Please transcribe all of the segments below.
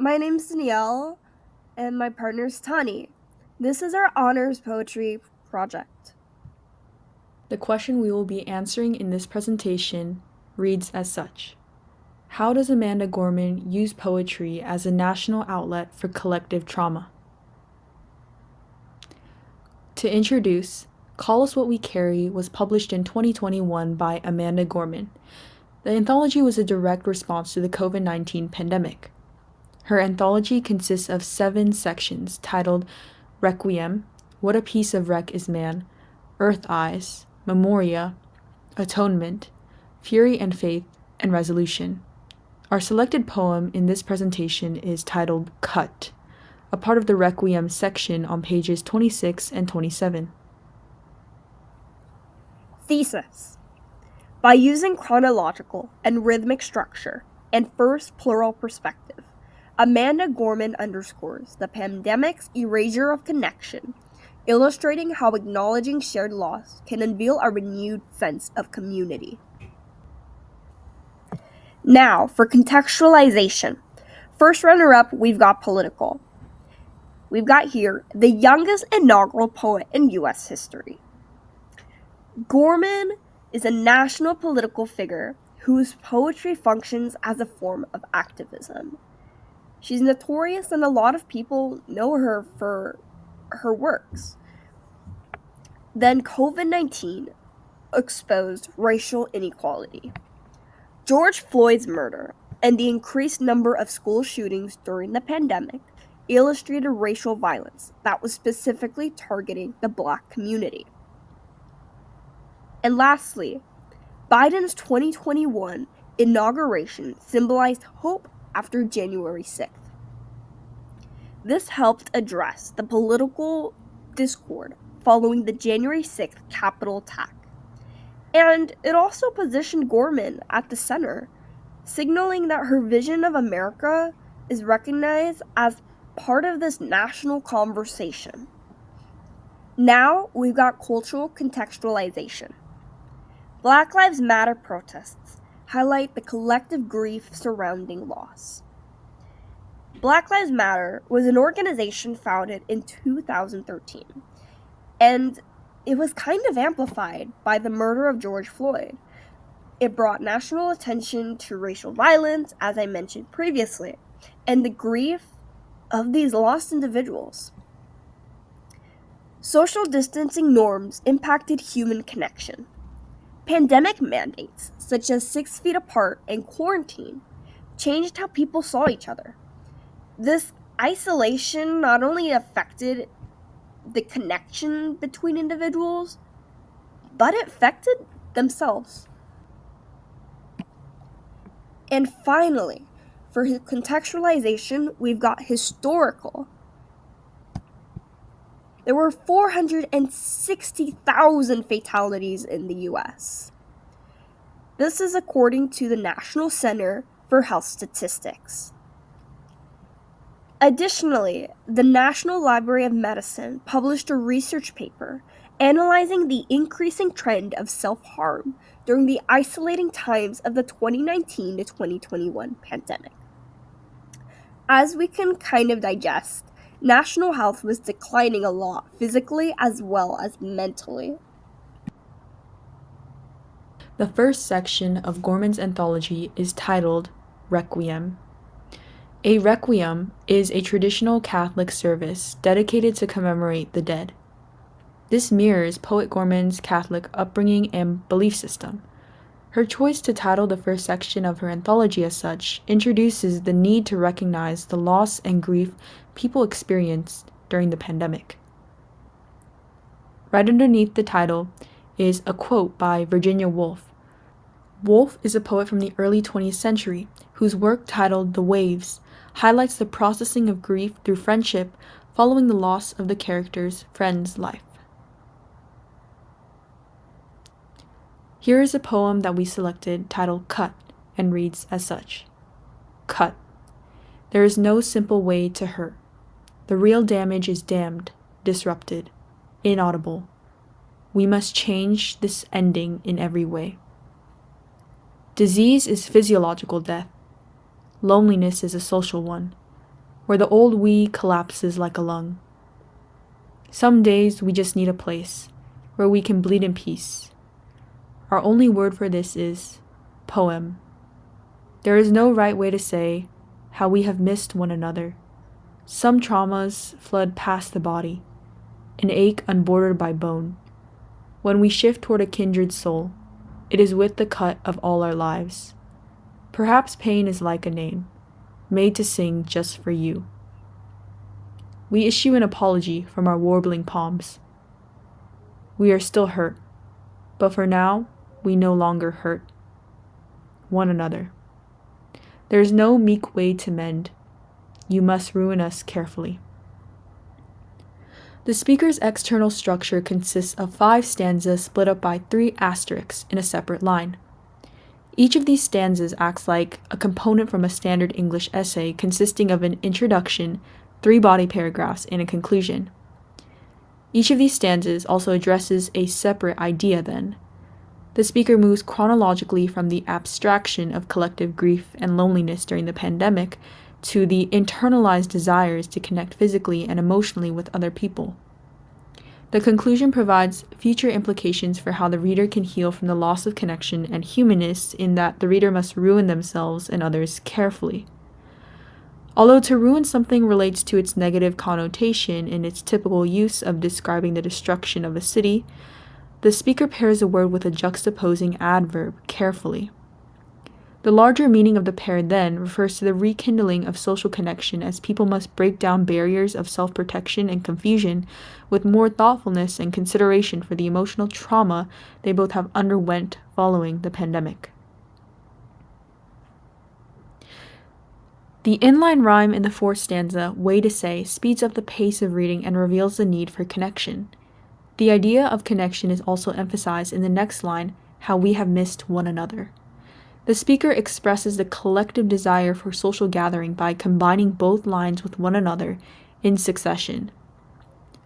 My name's Danielle, and my partner's Tani. This is our honors poetry project. The question we will be answering in this presentation reads as such. How does Amanda Gorman use poetry as a national outlet for collective trauma? To introduce, Call Us What We Carry was published in 2021 by Amanda Gorman. The anthology was a direct response to the COVID-19 pandemic. Her anthology consists of 7 sections titled Requiem, What a Piece of Wreck is Man, Earth Eyes, Memoria, Atonement, Fury and Faith, and Resolution. Our selected poem in this presentation is titled Cut, a part of the Requiem section on pages 26 and 27. Thesis. By using chronological and rhythmic structure and first plural perspective, Amanda Gorman underscores the pandemic's erasure of connection, illustrating how acknowledging shared loss can unveil a renewed sense of community. Now, for contextualization. First runner-up, we've got political. We've got here the youngest inaugural poet in U.S. history. Gorman is a national political figure whose poetry functions as a form of activism. She's notorious, and a lot of people know her for her works. Then COVID-19 exposed racial inequality. George Floyd's murder and the increased number of school shootings during the pandemic illustrated racial violence that was specifically targeting the Black community. And lastly, Biden's 2021 inauguration symbolized hope after January 6th. This helped address the political discord following the January 6th Capitol attack. And it also positioned Gorman at the center, signaling that her vision of America is recognized as part of this national conversation. Now we've got cultural contextualization. Black Lives Matter protests highlight the collective grief surrounding loss. Black Lives Matter was an organization founded in 2013, and it was kind of amplified by the murder of George Floyd. It brought national attention to racial violence, as I mentioned previously, and the grief of these lost individuals. Social distancing norms impacted human connection. Pandemic mandates, such as 6 feet apart and quarantine, changed how people saw each other. This isolation not only affected the connection between individuals, but it affected themselves. And finally, for contextualization, we've got historical. There were 460,000 fatalities in the U.S. This is according to the National Center for Health Statistics. Additionally, the National Library of Medicine published a research paper analyzing the increasing trend of self-harm during the isolating times of the 2019 to 2021 pandemic. As we can kind of digest, national health was declining a lot, physically as well as mentally. The first section of Gorman's anthology is titled Requiem. A requiem is a traditional Catholic service dedicated to commemorate the dead. This mirrors poet Gorman's Catholic upbringing and belief system. Her choice to title the first section of her anthology as such introduces the need to recognize the loss and grief people experienced during the pandemic. Right underneath the title is a quote by Virginia Woolf. Woolf is a poet from the early 20th century whose work titled The Waves highlights the processing of grief through friendship following the loss of the character's friend's life. Here is a poem that we selected titled Cut and reads as such. Cut. There is no simple way to hurt. The real damage is damned, disrupted, inaudible. We must change this ending in every way. Disease is physiological death. Loneliness is a social one. where the old we collapses like a lung. Some days we just need a place where we can bleed in peace. Our only word for this is poem. There is no right way to say how we have missed one another. Some traumas flood past the body, an ache unbordered by bone. When we shift toward a kindred soul, it is with the cut of all our lives. Perhaps pain is like a name, made to sing just for you. We issue an apology from our warbling palms. We are still hurt, but for now, we no longer hurt one another. There is no meek way to mend. You must ruin us carefully. The speaker's external structure consists of 5 stanzas split up by 3 asterisks in a separate line. Each of these stanzas acts like a component from a standard English essay consisting of an introduction, 3 body paragraphs, and a conclusion. Each of these stanzas also addresses a separate idea then. The speaker moves chronologically from the abstraction of collective grief and loneliness during the pandemic to the internalized desires to connect physically and emotionally with other people. The conclusion provides future implications for how the reader can heal from the loss of connection and humanness, in that the reader must ruin themselves and others carefully. Although to ruin something relates to its negative connotation in its typical use of describing the destruction of a city, the speaker pairs a word with a juxtaposing adverb carefully. The larger meaning of the pair then refers to the rekindling of social connection, as people must break down barriers of self-protection and confusion with more thoughtfulness and consideration for the emotional trauma they both have underwent following the pandemic. The inline rhyme in the 4th stanza, way to say, speeds up the pace of reading and reveals the need for connection. The idea of connection is also emphasized in the next line, how we have missed one another. The speaker expresses the collective desire for social gathering by combining both lines with one another in succession.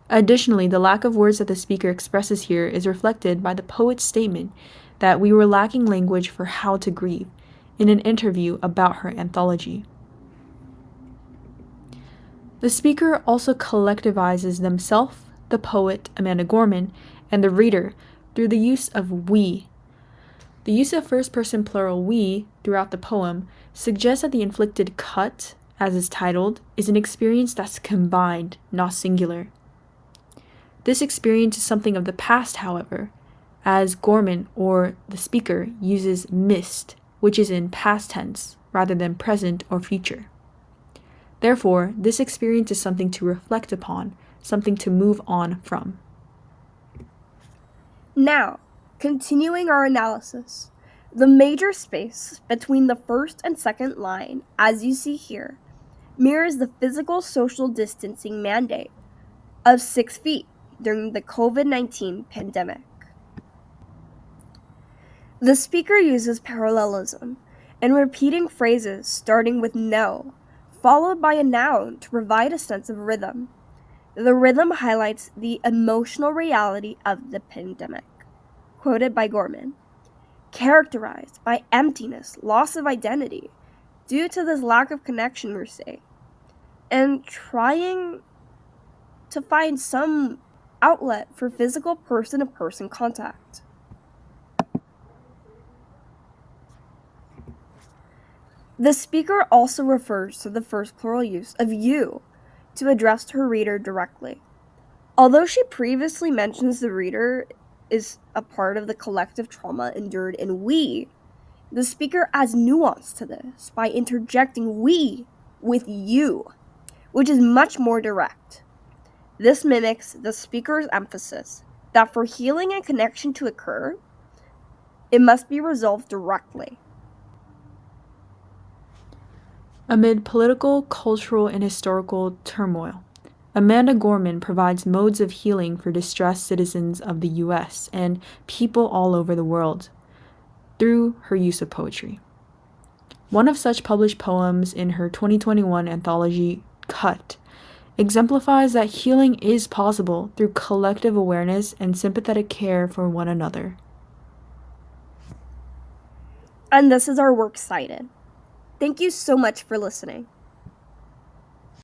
Additionally, the lack of words that the speaker expresses here is reflected by the poet's statement that we were lacking language for how to grieve in an interview about her anthology. The speaker also collectivizes themselves, the poet, Amanda Gorman, and the reader through the use of we. The use of first-person plural we throughout the poem suggests that the inflicted cut, as is titled, is an experience that's combined, not singular. This experience is something of the past, however, as Gorman, or the speaker, uses missed, which is in past tense, rather than present or future. Therefore, this experience is something to reflect upon, something to move on from. Now, continuing our analysis, the major space between the first and second line, as you see here, mirrors the physical social distancing mandate of 6 feet during the COVID-19 pandemic. The speaker uses parallelism in repeating phrases starting with no, followed by a noun to provide a sense of rhythm. The rhythm highlights the emotional reality of the pandemic. Quoted by Gorman, characterized by emptiness, loss of identity, due to this lack of connection, we say, and trying to find some outlet for physical person-to-person contact. The speaker also refers to the first plural use of you to address her reader directly. Although she previously mentions the reader is a part of the collective trauma endured in we, the speaker adds nuance to this by interjecting we with you, which is much more direct. This mimics the speaker's emphasis that for healing and connection to occur, it must be resolved directly. Amid political, cultural, and historical turmoil, Amanda Gorman provides modes of healing for distressed citizens of the U.S. and people all over the world through her use of poetry. One of such published poems in her 2021 anthology, Cut, exemplifies that healing is possible through collective awareness and sympathetic care for one another. And this is our works cited. Thank you so much for listening.